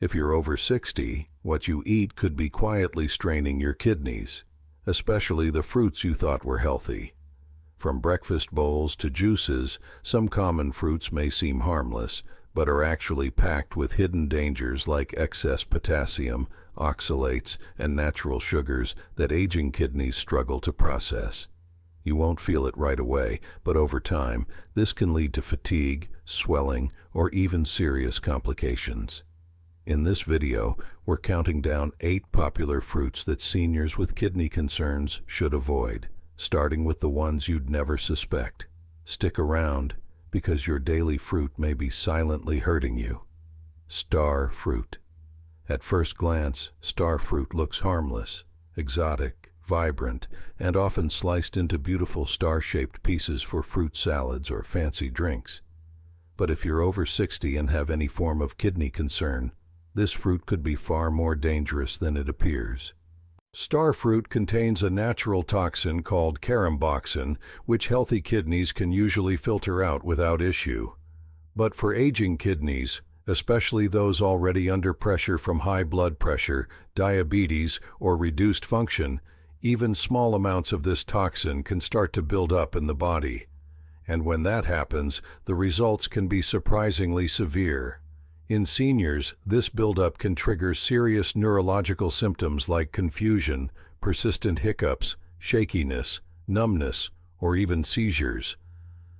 If you're over 60, what you eat could be quietly straining your kidneys, especially the fruits you thought were healthy. From breakfast bowls to juices, some common fruits may seem harmless, but are actually packed with hidden dangers like excess potassium, oxalates, and natural sugars that aging kidneys struggle to process. You won't feel it right away, but over time, this can lead to fatigue, swelling, or even serious complications. In this video, we're counting down 8 popular fruits that seniors with kidney concerns should avoid, starting with the ones you'd never suspect. Stick around, because your daily fruit may be silently hurting you. Star fruit. At first glance, star fruit looks harmless, exotic, vibrant, and often sliced into beautiful star-shaped pieces for fruit salads or fancy drinks. But if you're over 60 and have any form of kidney concern, this fruit could be far more dangerous than it appears. Star fruit contains a natural toxin called caramboxin, which healthy kidneys can usually filter out without issue. But for aging kidneys, especially those already under pressure from high blood pressure, diabetes, or reduced function, even small amounts of this toxin can start to build up in the body. And when that happens, the results can be surprisingly severe. In seniors, this buildup can trigger serious neurological symptoms like confusion, persistent hiccups, shakiness, numbness, or even seizures.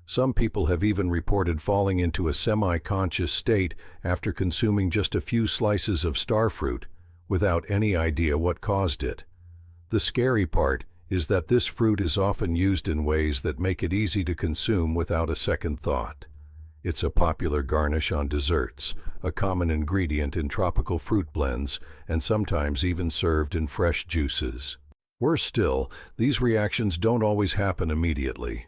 Some people have even reported falling into a semi-conscious state after consuming just a few slices of star fruit, without any idea what caused it. The scary part is that this fruit is often used in ways that make it easy to consume without a second thought. It's a popular garnish on desserts, a common ingredient in tropical fruit blends, and sometimes even served in fresh juices. Worse still, these reactions don't always happen immediately.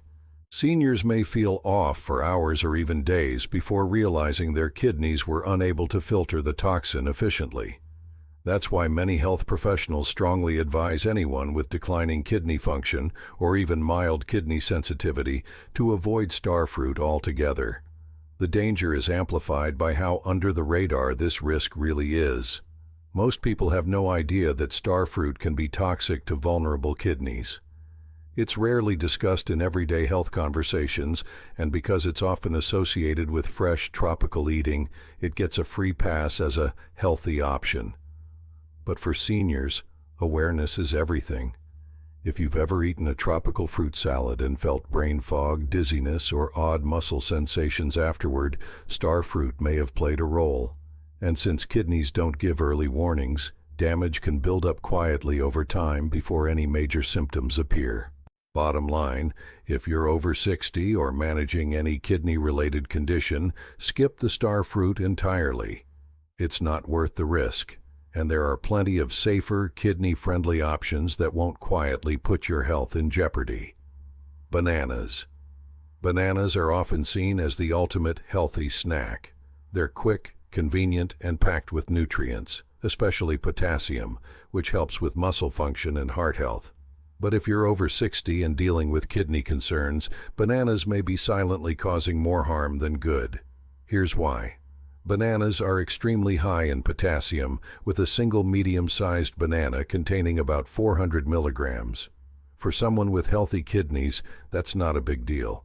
Seniors may feel off for hours or even days before realizing their kidneys were unable to filter the toxin efficiently. That's why many health professionals strongly advise anyone with declining kidney function or even mild kidney sensitivity to avoid star fruit altogether. The danger is amplified by how under the radar this risk really is. Most people have no idea that star fruit can be toxic to vulnerable kidneys. It's rarely discussed in everyday health conversations, and because it's often associated with fresh tropical eating, it gets a free pass as a healthy option. But for seniors, awareness is everything. If you've ever eaten a tropical fruit salad and felt brain fog, dizziness, or odd muscle sensations afterward, star fruit may have played a role. And since kidneys don't give early warnings, damage can build up quietly over time before any major symptoms appear. Bottom line, if you're over 60 or managing any kidney-related condition, skip the star fruit entirely. It's not worth the risk. And there are plenty of safer, kidney-friendly options that won't quietly put your health in jeopardy. Bananas. Bananas are often seen as the ultimate healthy snack. They're quick, convenient, and packed with nutrients, especially potassium, which helps with muscle function and heart health. But if you're over 60 and dealing with kidney concerns, bananas may be silently causing more harm than good. Here's why. Bananas are extremely high in potassium, with a single medium-sized banana containing about 400 milligrams. For someone with healthy kidneys, that's not a big deal.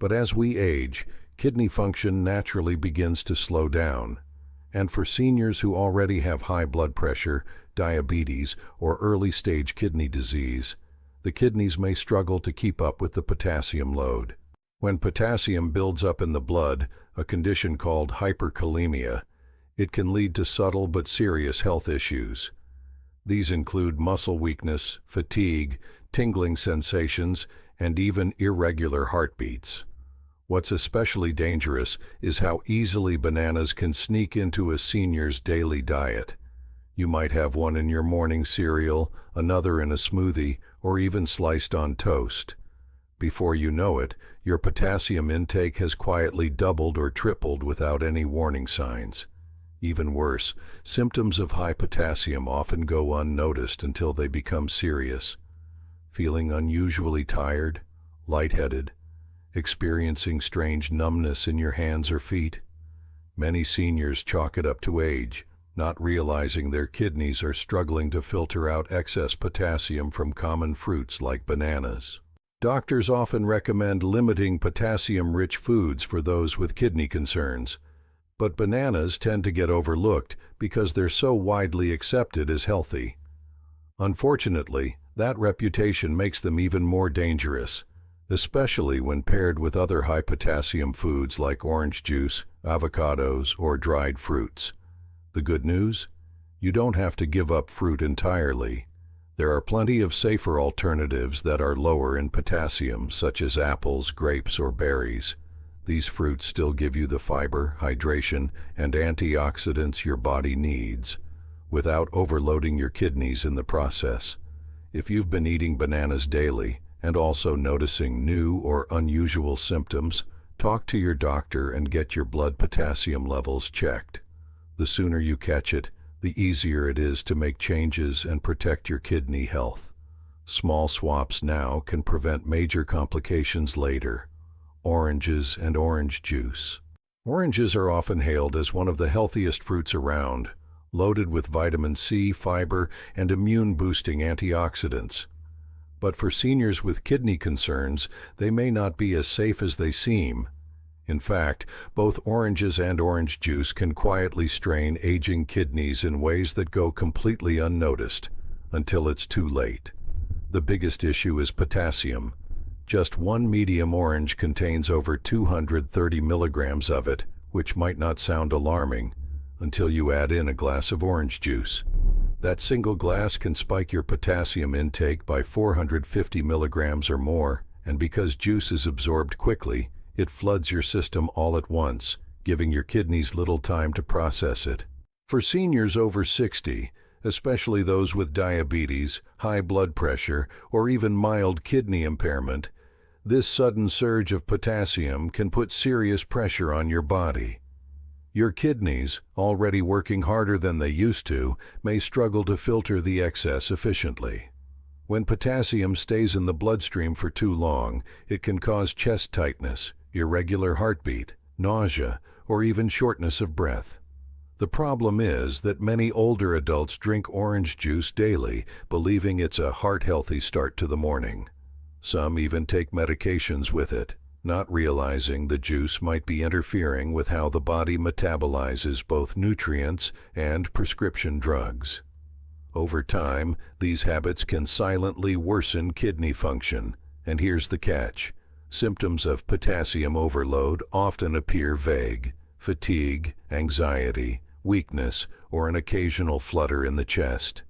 But as we age, kidney function naturally begins to slow down. And for seniors who already have high blood pressure, diabetes, or early-stage kidney disease, the kidneys may struggle to keep up with the potassium load. When potassium builds up in the blood, a condition called hyperkalemia, it can lead to subtle but serious health issues. These include muscle weakness, fatigue, tingling sensations, and even irregular heartbeats. What's especially dangerous is how easily bananas can sneak into a senior's daily diet. You might have one in your morning cereal, another in a smoothie, or even sliced on toast. Before you know it, your potassium intake has quietly doubled or tripled without any warning signs. Even worse, symptoms of high potassium often go unnoticed until they become serious. Feeling unusually tired, lightheaded, experiencing strange numbness in your hands or feet. Many seniors chalk it up to age, not realizing their kidneys are struggling to filter out excess potassium from common fruits like bananas. Doctors often recommend limiting potassium-rich foods for those with kidney concerns, but bananas tend to get overlooked because they're so widely accepted as healthy. Unfortunately, that reputation makes them even more dangerous, especially when paired with other high-potassium foods like orange juice, avocados, or dried fruits. The good news? You don't have to give up fruit entirely. There are plenty of safer alternatives that are lower in potassium, such as apples, grapes, or berries. These fruits still give you the fiber, hydration, and antioxidants your body needs, without overloading your kidneys in the process. If you've been eating bananas daily and also noticing new or unusual symptoms, talk to your doctor and get your blood potassium levels checked. The sooner you catch it, the easier it is to make changes and protect your kidney health. Small swaps now can prevent major complications later. Oranges and orange juice. Oranges are often hailed as one of the healthiest fruits around, loaded with vitamin C, fiber, and immune-boosting antioxidants. But for seniors with kidney concerns, they may not be as safe as they seem. In fact, both oranges and orange juice can quietly strain aging kidneys in ways that go completely unnoticed, until it's too late. The biggest issue is potassium. Just one medium orange contains over 230 milligrams of it, which might not sound alarming, until you add in a glass of orange juice. That single glass can spike your potassium intake by 450 milligrams or more, and because juice is absorbed quickly, it floods your system all at once, giving your kidneys little time to process it. For seniors over 60, especially those with diabetes, high blood pressure, or even mild kidney impairment, this sudden surge of potassium can put serious pressure on your body. Your kidneys, already working harder than they used to, may struggle to filter the excess efficiently. When potassium stays in the bloodstream for too long, it can cause chest tightness, irregular heartbeat, nausea, or even shortness of breath. The problem is that many older adults drink orange juice daily, believing it's a heart-healthy start to the morning. Some even take medications with it, not realizing the juice might be interfering with how the body metabolizes both nutrients and prescription drugs. Over time, these habits can silently worsen kidney function, and here's the catch. Symptoms of potassium overload often appear vague: fatigue, anxiety, weakness, or an occasional flutter in the chest.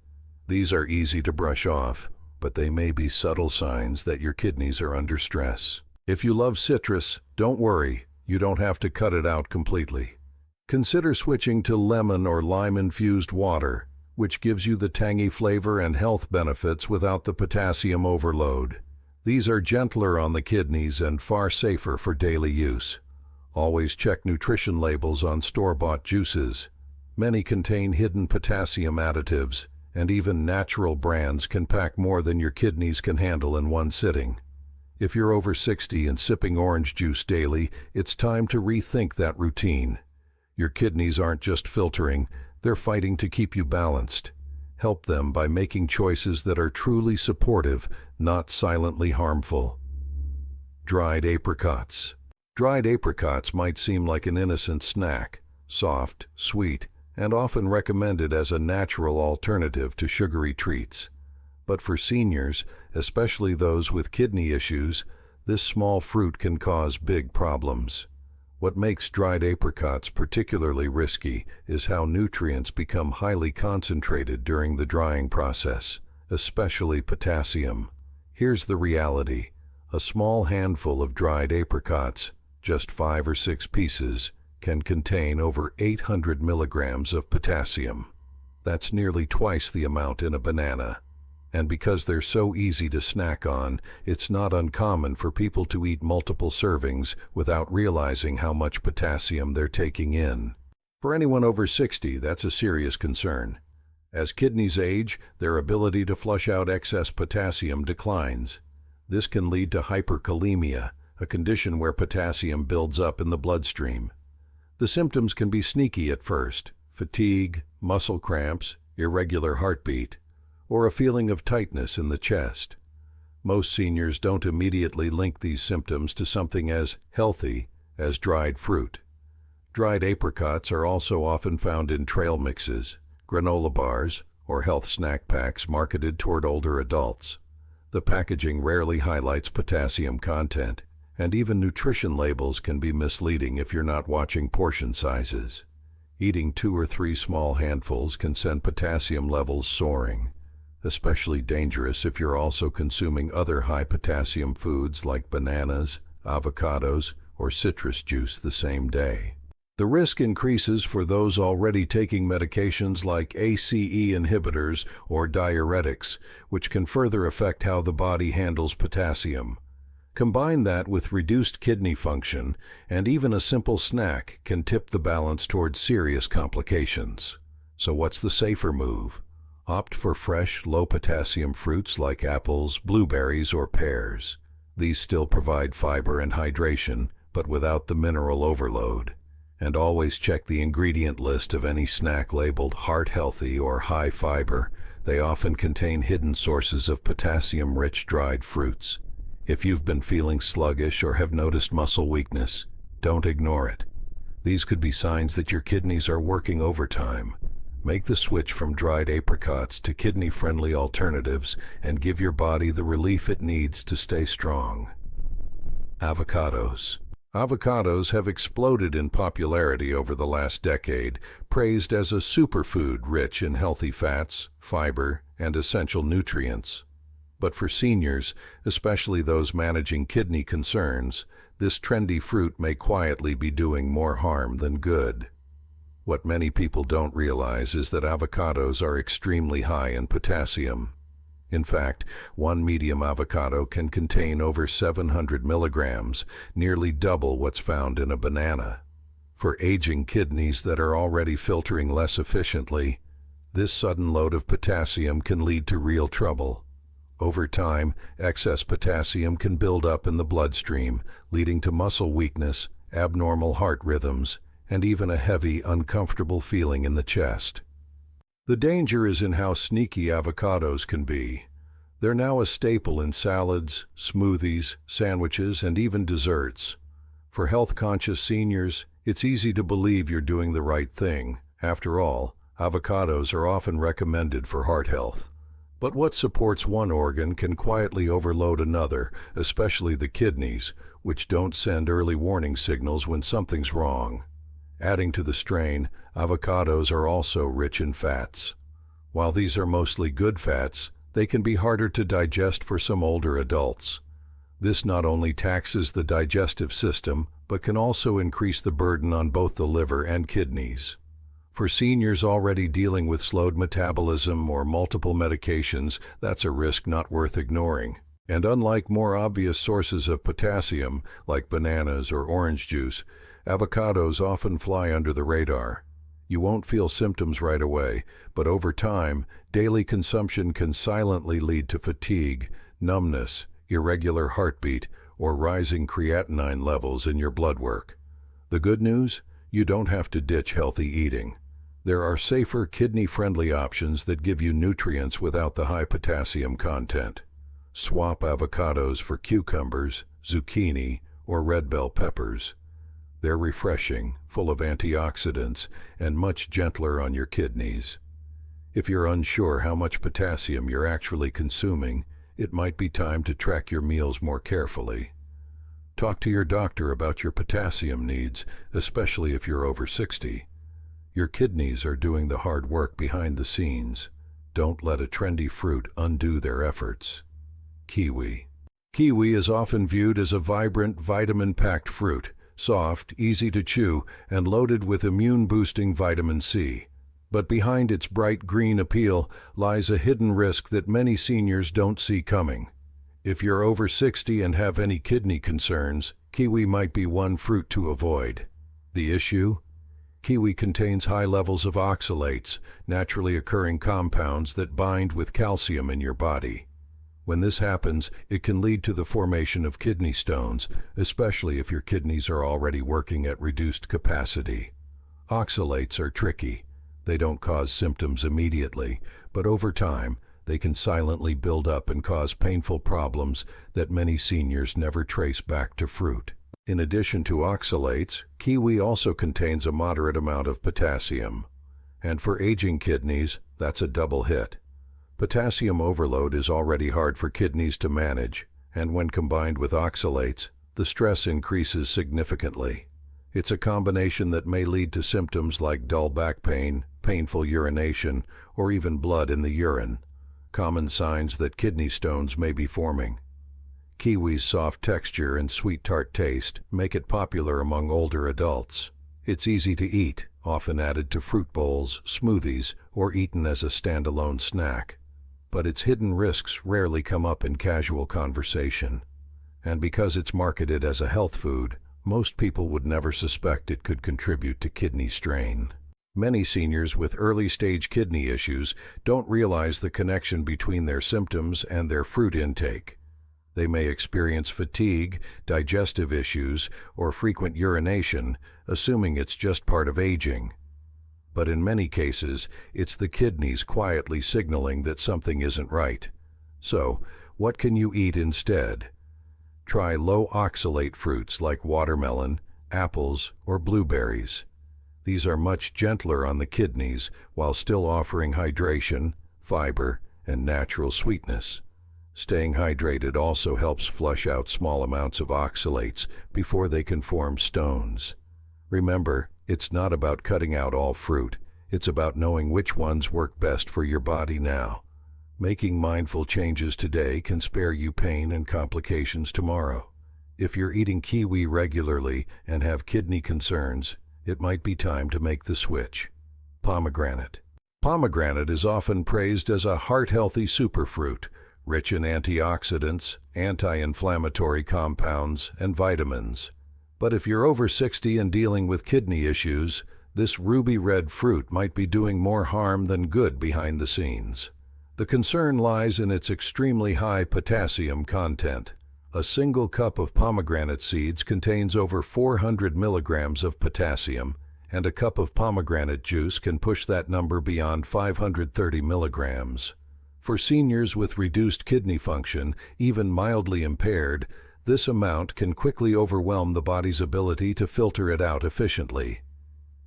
These are easy to brush off, but they may be subtle signs that your kidneys are under stress. If you love citrus, don't worry, you don't have to cut it out completely. Consider switching to lemon or lime-infused water, which gives you the tangy flavor and health benefits without the potassium overload. These are gentler on the kidneys and far safer for daily use. Always check nutrition labels on store-bought juices. Many contain hidden potassium additives, and even natural brands can pack more than your kidneys can handle in one sitting. If you're over 60 and sipping orange juice daily, it's time to rethink that routine. Your kidneys aren't just filtering, they're fighting to keep you balanced. Help them by making choices that are truly supportive, not silently harmful. Dried apricots. Dried apricots might seem like an innocent snack, soft, sweet, and often recommended as a natural alternative to sugary treats. But for seniors, especially those with kidney issues, this small fruit can cause big problems. What makes dried apricots particularly risky is how nutrients become highly concentrated during the drying process, especially potassium. Here's the reality. A small handful of dried apricots, just 5 or 6 pieces, can contain over 800 milligrams of potassium. That's nearly twice the amount in a banana. And because they're so easy to snack on, it's not uncommon for people to eat multiple servings without realizing how much potassium they're taking in. For anyone over 60, that's a serious concern. As kidneys age, their ability to flush out excess potassium declines. This can lead to hyperkalemia, a condition where potassium builds up in the bloodstream. The symptoms can be sneaky at first: fatigue, muscle cramps, irregular heartbeat, or a feeling of tightness in the chest. Most seniors don't immediately link these symptoms to something as healthy as dried fruit. Dried apricots are also often found in trail mixes, granola bars, or health snack packs marketed toward older adults. The packaging rarely highlights potassium content, and even nutrition labels can be misleading if you're not watching portion sizes. Eating 2 or 3 small handfuls can send potassium levels soaring, especially dangerous if you're also consuming other high potassium foods like bananas, avocados, or citrus juice the same day. The risk increases for those already taking medications like ACE inhibitors or diuretics, which can further affect how the body handles potassium. Combine that with reduced kidney function, and even a simple snack can tip the balance towards serious complications. So what's the safer move? Opt for fresh, low-potassium fruits like apples, blueberries, or pears. These still provide fiber and hydration, but without the mineral overload. And always check the ingredient list of any snack labeled heart-healthy or high-fiber. They often contain hidden sources of potassium-rich dried fruits. If you've been feeling sluggish or have noticed muscle weakness, don't ignore it. These could be signs that your kidneys are working overtime. Make the switch from dried apricots to kidney-friendly alternatives and give your body the relief it needs to stay strong. Avocados. Avocados have exploded in popularity over the last decade, praised as a superfood rich in healthy fats, fiber, and essential nutrients. But for seniors, especially those managing kidney concerns, this trendy fruit may quietly be doing more harm than good. What many people don't realize is that avocados are extremely high in potassium. In fact, one medium avocado can contain over 700 milligrams, nearly double what's found in a banana. For aging kidneys that are already filtering less efficiently, this sudden load of potassium can lead to real trouble. Over time, excess potassium can build up in the bloodstream, leading to muscle weakness, abnormal heart rhythms, and even a heavy, uncomfortable feeling in the chest. The danger is in how sneaky avocados can be. They're now a staple in salads, smoothies, sandwiches, and even desserts. For health-conscious seniors, it's easy to believe you're doing the right thing. After all, avocados are often recommended for heart health. But what supports one organ can quietly overload another, especially the kidneys, which don't send early warning signals when something's wrong. Adding to the strain, avocados are also rich in fats. While these are mostly good fats, they can be harder to digest for some older adults. This not only taxes the digestive system, but can also increase the burden on both the liver and kidneys. For seniors already dealing with slowed metabolism or multiple medications, that's a risk not worth ignoring. And unlike more obvious sources of potassium, like bananas or orange juice, avocados often fly under the radar. You won't feel symptoms right away, but over time, daily consumption can silently lead to fatigue, numbness, irregular heartbeat, or rising creatinine levels in your blood work. The good news? You don't have to ditch healthy eating. There are safer, kidney-friendly options that give you nutrients without the high potassium content. Swap avocados for cucumbers, zucchini, or red bell peppers. They're refreshing, full of antioxidants, and much gentler on your kidneys. If you're unsure how much potassium you're actually consuming, it might be time to track your meals more carefully. Talk to your doctor about your potassium needs, especially if you're over 60. Your kidneys are doing the hard work behind the scenes. Don't let a trendy fruit undo their efforts. Kiwi. Kiwi is often viewed as a vibrant, vitamin-packed fruit, soft, easy to chew, and loaded with immune-boosting vitamin C. But behind its bright green appeal lies a hidden risk that many seniors don't see coming. If you're over 60 and have any kidney concerns, kiwi might be one fruit to avoid. The issue? Kiwi contains high levels of oxalates, naturally occurring compounds that bind with calcium in your body. When this happens, it can lead to the formation of kidney stones, especially if your kidneys are already working at reduced capacity. Oxalates are tricky. They don't cause symptoms immediately, but over time, they can silently build up and cause painful problems that many seniors never trace back to fruit. In addition to oxalates, kiwi also contains a moderate amount of potassium. And for aging kidneys, that's a double hit. Potassium overload is already hard for kidneys to manage, and when combined with oxalates, the stress increases significantly. It's a combination that may lead to symptoms like dull back pain, painful urination, or even blood in the urine, common signs that kidney stones may be forming. Kiwi's soft texture and sweet tart taste make it popular among older adults. It's easy to eat, often added to fruit bowls, smoothies, or eaten as a standalone snack. But its hidden risks rarely come up in casual conversation. And because it's marketed as a health food, most people would never suspect it could contribute to kidney strain. Many seniors with early-stage kidney issues don't realize the connection between their symptoms and their fruit intake. They may experience fatigue, digestive issues, or frequent urination, assuming it's just part of aging. But in many cases, it's the kidneys quietly signaling that something isn't right. So, what can you eat instead? Try low-oxalate fruits like watermelon, apples, or blueberries. These are much gentler on the kidneys while still offering hydration, fiber, and natural sweetness. Staying hydrated also helps flush out small amounts of oxalates before they can form stones. Remember, it's not about cutting out all fruit. It's about knowing which ones work best for your body now. Making mindful changes today can spare you pain and complications tomorrow. If you're eating kiwi regularly and have kidney concerns, it might be time to make the switch. Pomegranate. Pomegranate is often praised as a heart-healthy superfruit, rich in antioxidants, anti-inflammatory compounds, and vitamins. But if you're over 60 and dealing with kidney issues, this ruby red fruit might be doing more harm than good behind the scenes. The concern lies in its extremely high potassium content. A single cup of pomegranate seeds contains over 400 milligrams of potassium, and a cup of pomegranate juice can push that number beyond 530 milligrams. For seniors with reduced kidney function, even mildly impaired, this amount can quickly overwhelm the body's ability to filter it out efficiently.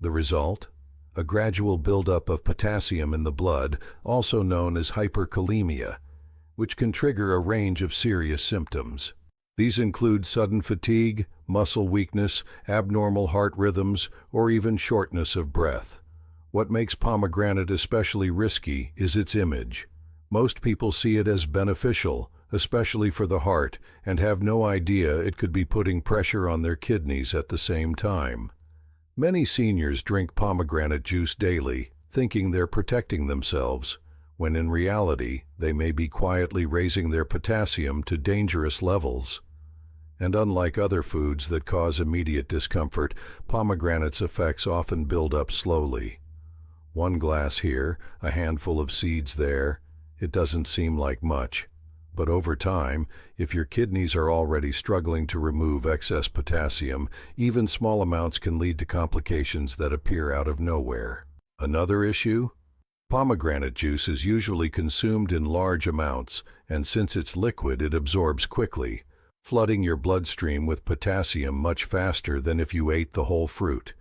The result? A gradual buildup of potassium in the blood, also known as hyperkalemia, which can trigger a range of serious symptoms. These include sudden fatigue, muscle weakness, abnormal heart rhythms, or even shortness of breath. What makes pomegranate especially risky is its image. Most people see it as beneficial, especially for the heart, and have no idea it could be putting pressure on their kidneys at the same time. Many seniors drink pomegranate juice daily, thinking they're protecting themselves, when in reality they may be quietly raising their potassium to dangerous levels. And unlike other foods that cause immediate discomfort, pomegranate's effects often build up slowly. One glass here, a handful of seeds there. It doesn't seem like much, but over time, if your kidneys are already struggling to remove excess potassium, even small amounts can lead to complications that appear out of nowhere. Another issue? Pomegranate juice is usually consumed in large amounts, and since it's liquid, it absorbs quickly, flooding your bloodstream with potassium much faster than if you ate the whole fruit.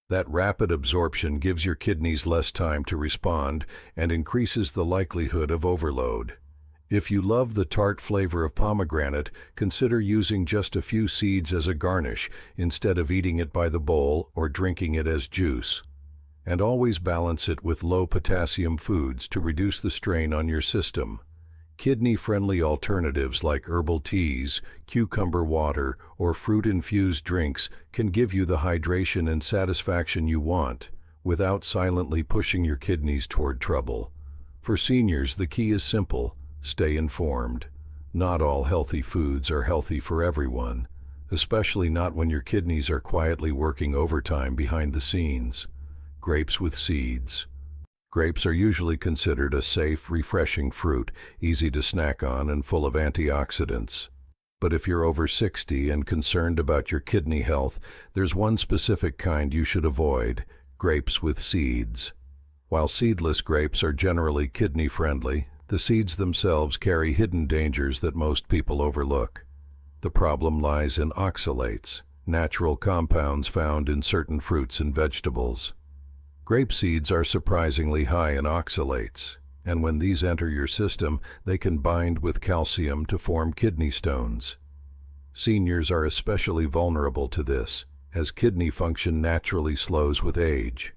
That rapid absorption gives your kidneys less time to respond and increases the likelihood of overload. If you love the tart flavor of pomegranate, consider using just a few seeds as a garnish instead of eating it by the bowl or drinking it as juice. And always balance it with low potassium foods to reduce the strain on your system. Kidney-friendly alternatives like herbal teas, cucumber water, or fruit-infused drinks can give you the hydration and satisfaction you want, without silently pushing your kidneys toward trouble. For seniors, the key is simple: stay informed. Not all healthy foods are healthy for everyone, especially not when your kidneys are quietly working overtime behind the scenes. Grapes with seeds. Grapes are usually considered a safe, refreshing fruit, easy to snack on and full of antioxidants. But if you're over 60 and concerned about your kidney health, there's one specific kind you should avoid: grapes with seeds. While seedless grapes are generally kidney-friendly, the seeds themselves carry hidden dangers that most people overlook. The problem lies in oxalates, natural compounds found in certain fruits and vegetables. Grape seeds are surprisingly high in oxalates, and when these enter your system, they can bind with calcium to form kidney stones. Seniors are especially vulnerable to this, as kidney function naturally slows with age.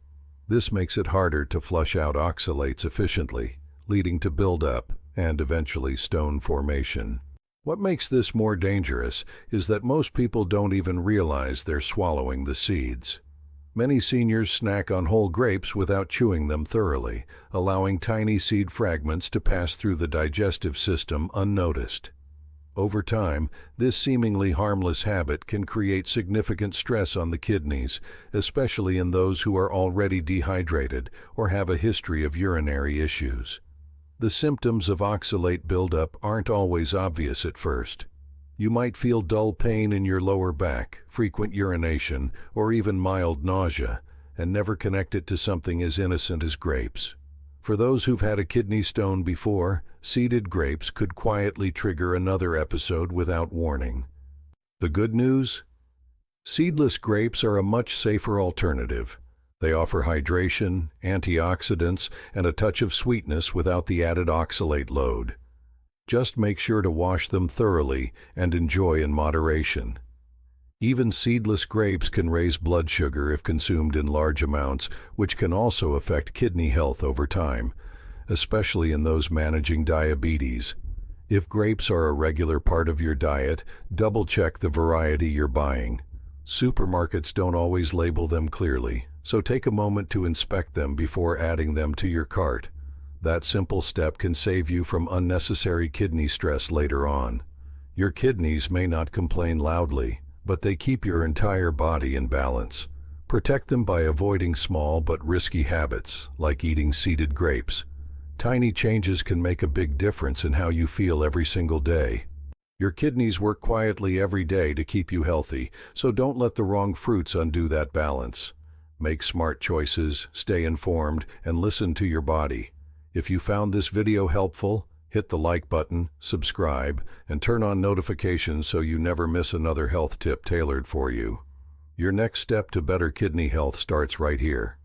This makes it harder to flush out oxalates efficiently, leading to buildup and eventually stone formation. What makes this more dangerous is that most people don't even realize they're swallowing the seeds. Many seniors snack on whole grapes without chewing them thoroughly, allowing tiny seed fragments to pass through the digestive system unnoticed. Over time, this seemingly harmless habit can create significant stress on the kidneys, especially in those who are already dehydrated or have a history of urinary issues. The symptoms of oxalate buildup aren't always obvious at first. You might feel dull pain in your lower back, frequent urination, or even mild nausea, and never connect it to something as innocent as grapes. For those who've had a kidney stone before, seeded grapes could quietly trigger another episode without warning. The good news? Seedless grapes are a much safer alternative. They offer hydration, antioxidants, and a touch of sweetness without the added oxalate load. Just make sure to wash them thoroughly and enjoy in moderation. Even seedless grapes can raise blood sugar if consumed in large amounts, which can also affect kidney health over time, especially in those managing diabetes. If grapes are a regular part of your diet, double-check the variety you're buying. Supermarkets don't always label them clearly, so take a moment to inspect them before adding them to your cart. That simple step can save you from unnecessary kidney stress later on. Your kidneys may not complain loudly, but they keep your entire body in balance. Protect them by avoiding small but risky habits, like eating seeded grapes. Tiny changes can make a big difference in how you feel every single day. Your kidneys work quietly every day to keep you healthy, so don't let the wrong fruits undo that balance. Make smart choices, stay informed, and listen to your body. If you found this video helpful, hit the like button, subscribe, and turn on notifications so you never miss another health tip tailored for you. Your next step to better kidney health starts right here.